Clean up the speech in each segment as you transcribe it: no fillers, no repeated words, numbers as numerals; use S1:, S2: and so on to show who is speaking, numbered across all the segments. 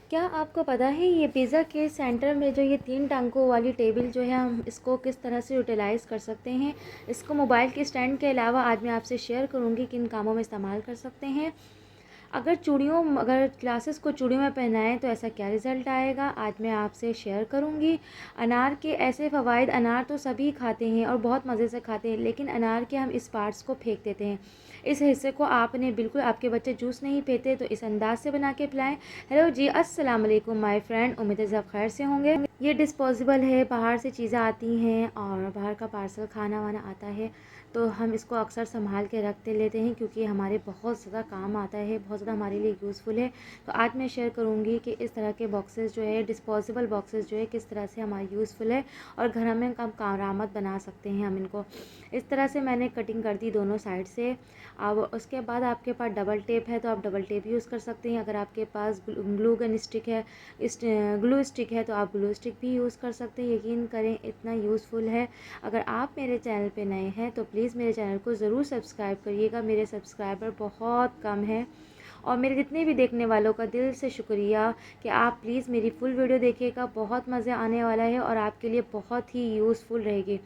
S1: क्या आपको पता है ये पिज़्ज़ा के सेंटर में जो ये 3 टांगों वाली टेबल जो है हम इसको किस तरह से यूटिलाइज़ कर सकते हैं। इसको मोबाइल के स्टैंड के अलावा आज मैं आपसे शेयर करूँगी किन कामों में इस्तेमाल कर सकते हैं। अगर ग्लासेस को चूड़ियों में पहनाएं तो ऐसा क्या रिज़ल्ट आएगा, आज मैं आपसे शेयर करूंगी। अनार के ऐसे फ़वाइद। अनार तो सभी खाते हैं और बहुत मज़े से खाते हैं, लेकिन अनार के हम इस पार्ट्स को फेंक देते हैं। इस हिस्से को आपने बिल्कुल, आपके बच्चे जूस नहीं पीते तो इस अंदाज से बना के पिलाएं। हेलो जी, अस्सलाम वालेकुम माय फ्रेंड, उम्मीद है सब खैर से होंगे। ये डिस्पोजेबल है, बाहर से चीज़ें आती हैं और बाहर का पार्सल खाना वाना आता है, तो हम इसको अक्सर संभाल के रखते लेते हैं क्योंकि हमारे बहुत ज़्यादा काम आता है, बहुत ज़्यादा हमारे लिए यूज़फुल है। तो आज मैं शेयर करूँगी कि इस तरह के बॉक्सेस जो है, डिस्पोजेबल बॉक्सेस जो है, किस तरह से हमारे यूज़फुल है और घर में हम कारामद बना सकते हैं हम इनको। इस तरह से मैंने कटिंग कर दी दोनों साइड से। अब उसके बाद आपके पास डबल टेप है तो आप डबल टेप यूज़ कर सकते हैं। अगर आपके पास ग्लू गन स्टिक है, ग्लू स्टिक है तो आप ग्लू स्टिक भी यूज़ कर सकते हैं। यकीन करें इतना यूज़फुल है। अगर आप मेरे चैनल पे नए हैं तो प्लीज़ मेरे चैनल को ज़रूर सब्सक्राइब करिएगा। मेरे सब्सक्राइबर बहुत कम हैं और मेरे जितने भी देखने वालों का दिल से शुक्रिया कि आप प्लीज़ मेरी फुल वीडियो देखिएगा। बहुत मज़े आने वाला है और आपके लिए बहुत ही यूज़फुल रहेगी।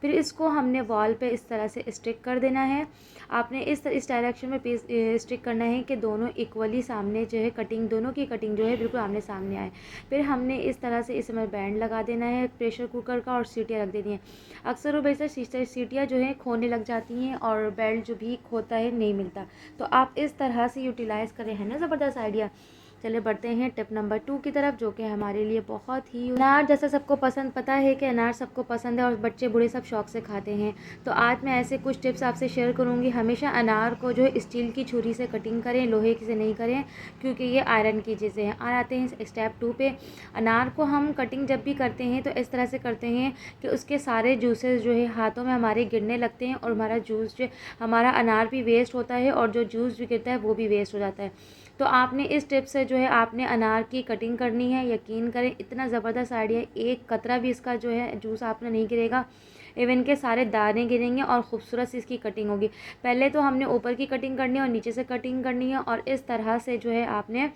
S1: फिर इसको हमने वॉल पे इस तरह से स्टिक कर देना है। आपने इस डायरेक्शन में पीस स्टिक करना है कि दोनों इक्वली सामने जो है, कटिंग दोनों की कटिंग जो है बिल्कुल आमने सामने आए। फिर हमने इस तरह से इसमें बैंड लगा देना है प्रेशर कुकर का और सीटियाँ रख देनी है। अक्सर और बेशतर सीटियाँ जो है खोने लग जाती हैं और बेल्ट जो भी होता है नहीं मिलता, तो आप इस तरह से यूटिलाइज़ करें। है ना ज़बरदस्त आइडिया। चले बढ़ते हैं टिप नंबर 2 की तरफ, जो कि हमारे लिए बहुत ही अनार जैसा सबको पसंद, पता है कि अनार सबको पसंद है और बच्चे बूढ़े सब शौक से खाते हैं। तो आज मैं ऐसे कुछ टिप्स आपसे शेयर करूंगी। हमेशा अनार को जो है स्टील की छुरी से कटिंग करें, लोहे की से नहीं करें, क्योंकि ये आयरन की चीज़ें हैं। आते हैं स्टेप 2 पे। अनार को हम कटिंग जब भी करते हैं तो इस तरह से करते हैं कि उसके सारे जूसेस जो है हाथों में हमारे गिरने लगते हैं और हमारा जूस जो, हमारा अनार भी वेस्ट होता है और जो जूस भी गिरता है वो भी वेस्ट हो जाता है। तो आपने इस टिप से जो है आपने अनार की कटिंग करनी है। यकीन करें इतना ज़बरदस्त आइडिया, एक कतरा भी इसका जो है जूस आपने नहीं गिरेगा, इवन के सारे दाने गिरेंगे और खूबसूरत सी इसकी कटिंग होगी। पहले तो हमने ऊपर की कटिंग करनी है और नीचे से कटिंग करनी है और इस तरह से जो है आपने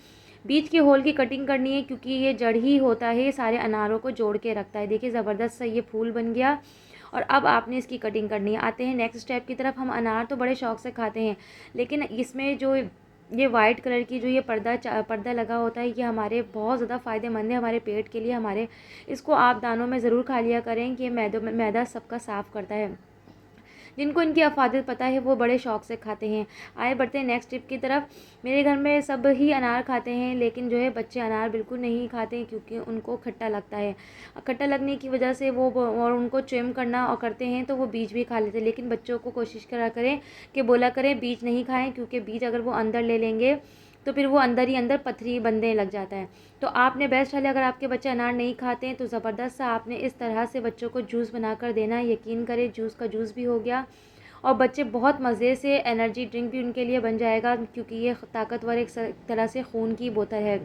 S1: बीच के होल की कटिंग करनी है, क्योंकि ये जड़ ही होता है, ये सारे अनारों को जोड़ के रखता है। देखिए ज़बरदस्त सा ये फूल बन गया और अब आपने इसकी कटिंग करनी है। आते हैं नेक्स्ट स्टेप की तरफ। हम अनार तो बड़े शौक से खाते हैं, लेकिन इसमें जो ये वाइट कलर की जो ये पर्दा लगा होता है, ये हमारे बहुत ज़्यादा फ़ायदेमंद है हमारे पेट के लिए। हमारे इसको आप दानों में ज़रूर खा लिया करें कि ये मैदा सबका साफ़ करता है। जिनको इनकी अफादत पता है वो बड़े शौक से खाते हैं। आए बढ़ते हैं नेक्स्ट टिप की तरफ। मेरे घर में सब ही अनार खाते हैं, लेकिन जो है बच्चे अनार बिल्कुल नहीं खाते हैं क्योंकि उनको खट्टा लगता है। खट्टा लगने की वजह से वो और उनको ट्रिम करना और करते हैं तो वो बीज भी खा लेते हैं। लेकिन बच्चों को कोशिश करा करें कि बोला करें बीज नहीं खाएं, क्योंकि बीज अगर वो अंदर ले लेंगे तो फिर वो अंदर ही अंदर पथरी बनने लग जाता है। तो आपने बेस्ट है, अगर आपके बच्चे अनार नहीं खाते हैं तो ज़बरदस्त सा आपने इस तरह से बच्चों को जूस बनाकर देना है। यकीन करें जूस का जूस भी हो गया और बच्चे बहुत मज़े से, एनर्जी ड्रिंक भी उनके लिए बन जाएगा, क्योंकि ये ताकतवर एक तरह से खून की बोतल है।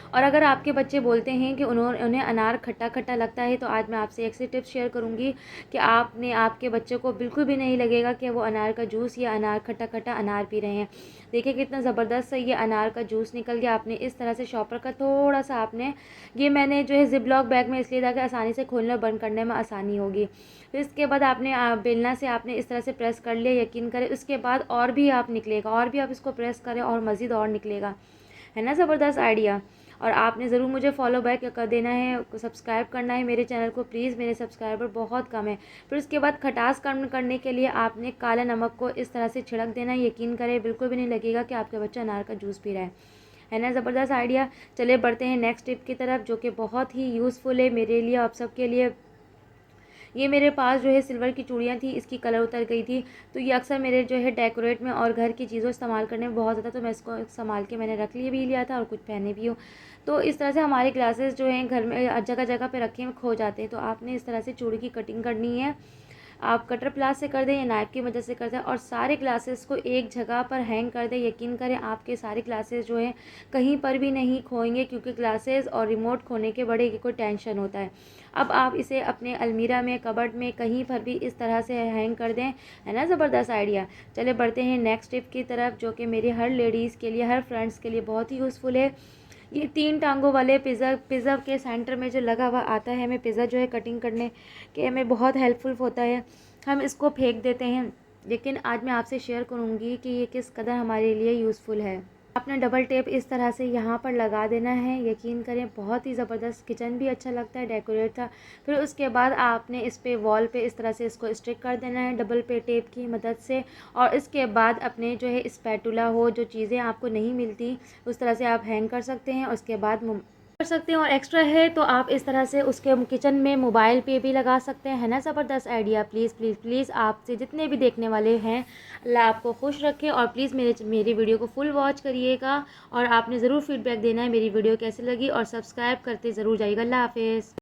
S1: और अगर आपके बच्चे बोलते हैं कि उन्हें अनार खट्टा खट्टा लगता है, तो आज मैं आपसे एक से टिप्स शेयर करूंगी कि आपके बच्चे को बिल्कुल भी नहीं लगेगा कि वो अनार का जूस या अनार खट्टा खट्टा अनार पी रहे हैं। देखिए कितना ज़बरदस्त सा ये अनार का जूस निकल गया। आपने इस तरह से शॉपर का थोड़ा सा आपने, ये मैंने जो है जिप लॉक बैग में इसलिए था कि आसानी से खोलने और बंद करने में आसानी होगी। फिर इसके बाद आपने बेलना से आपने इस तरह से प्रेस कर लिया। यकीन करें उसके बाद और भी आप निकलेगा, और भी आप इसको प्रेस करें और मज़ीद और निकलेगा। है ना ज़बरदस्त आइडिया। और आपने ज़रूर मुझे फॉलो बैक कर देना है, सब्सक्राइब करना है मेरे चैनल को प्लीज़, मेरे सब्सक्राइबर बहुत कम है। फिर उसके बाद खटास कम करने के लिए आपने काला नमक को इस तरह से छिड़क देना है। यकीन करें बिल्कुल भी नहीं लगेगा कि आपका बच्चा अनार का जूस पी रहा है ना ज़बरदस्त आइडिया। चले बढ़ते हैं नेक्स्ट टिप की तरफ, जो कि बहुत ही यूज़फुल है मेरे लिए, आप सबके लिए। ये मेरे पास जो है सिल्वर की चूड़ियाँ थी, इसकी कलर उतर गई थी, तो ये अक्सर मेरे जो है डेकोरेट में और घर की चीज़ों इस्तेमाल करने में बहुत ज़्यादा, तो मैं इसको संभाल के मैंने रख लिए भी लिया था और कुछ पहने भी हो। तो इस तरह से हमारे ग्लासेस जो हैं घर में जगह जगह पे रखे हैं खो जाते हैं, तो आपने इस तरह से चूड़ी की कटिंग करनी है। आप कटर प्लास से कर दें या नाइफ की मदद से कर दें और सारे ग्लासेस को एक जगह पर हैंग कर दें। यकीन करें आपके सारे ग्लासेस जो हैं कहीं पर भी नहीं खोएंगे, क्योंकि ग्लासेस और रिमोट खोने के बड़े कोई टेंशन होता है। अब आप इसे अपने अलमीरा में, कबर्ड में, कहीं पर भी इस तरह से हैंग कर दें। है ना ज़बरदस्त आइडिया। चले बढ़ते हैं नेक्स्ट टिप की तरफ, जो कि मेरी हर लेडीज़ के लिए, हर फ्रेंड्स के लिए बहुत ही यूज़फुल है। ये 3 टांगों वाले पिज़्ज़ा के सेंटर में जो लगा हुआ आता है, हमें पिज़्ज़ा जो है कटिंग करने के हमें बहुत हेल्पफुल होता है। हम इसको फेंक देते हैं, लेकिन आज मैं आपसे शेयर करूँगी कि ये किस कदर हमारे लिए यूज़फुल है। आपने डबल टेप इस तरह से यहाँ पर लगा देना है। यकीन करें बहुत ही ज़बरदस्त, किचन भी अच्छा लगता है, डेकोरेट था। फिर उसके बाद आपने इस पे वॉल पे इस तरह से इसको स्टिक कर देना है डबल पे टेप की मदद से। और इसके बाद अपने जो है स्पैटुला हो, जो चीज़ें आपको नहीं मिलती उस तरह से आप हैंग कर सकते हैं। उसके बाद कर सकते हैं, और एक्स्ट्रा है तो आप इस तरह से उसके किचन में मोबाइल पे भी लगा सकते हैं। है ना ज़बरदस्त आइडिया। प्लीज़ प्लीज़ प्लीज़ आपसे जितने भी देखने वाले हैं, अल्लाह आपको खुश रखे। और प्लीज़ मेरी वीडियो को फुल वॉच करिएगा, और आपने ज़रूर फीडबैक देना है मेरी वीडियो कैसी लगी, और सब्सक्राइब करते ज़रूर जाइएगा। अल्लाह हाफ़िज़।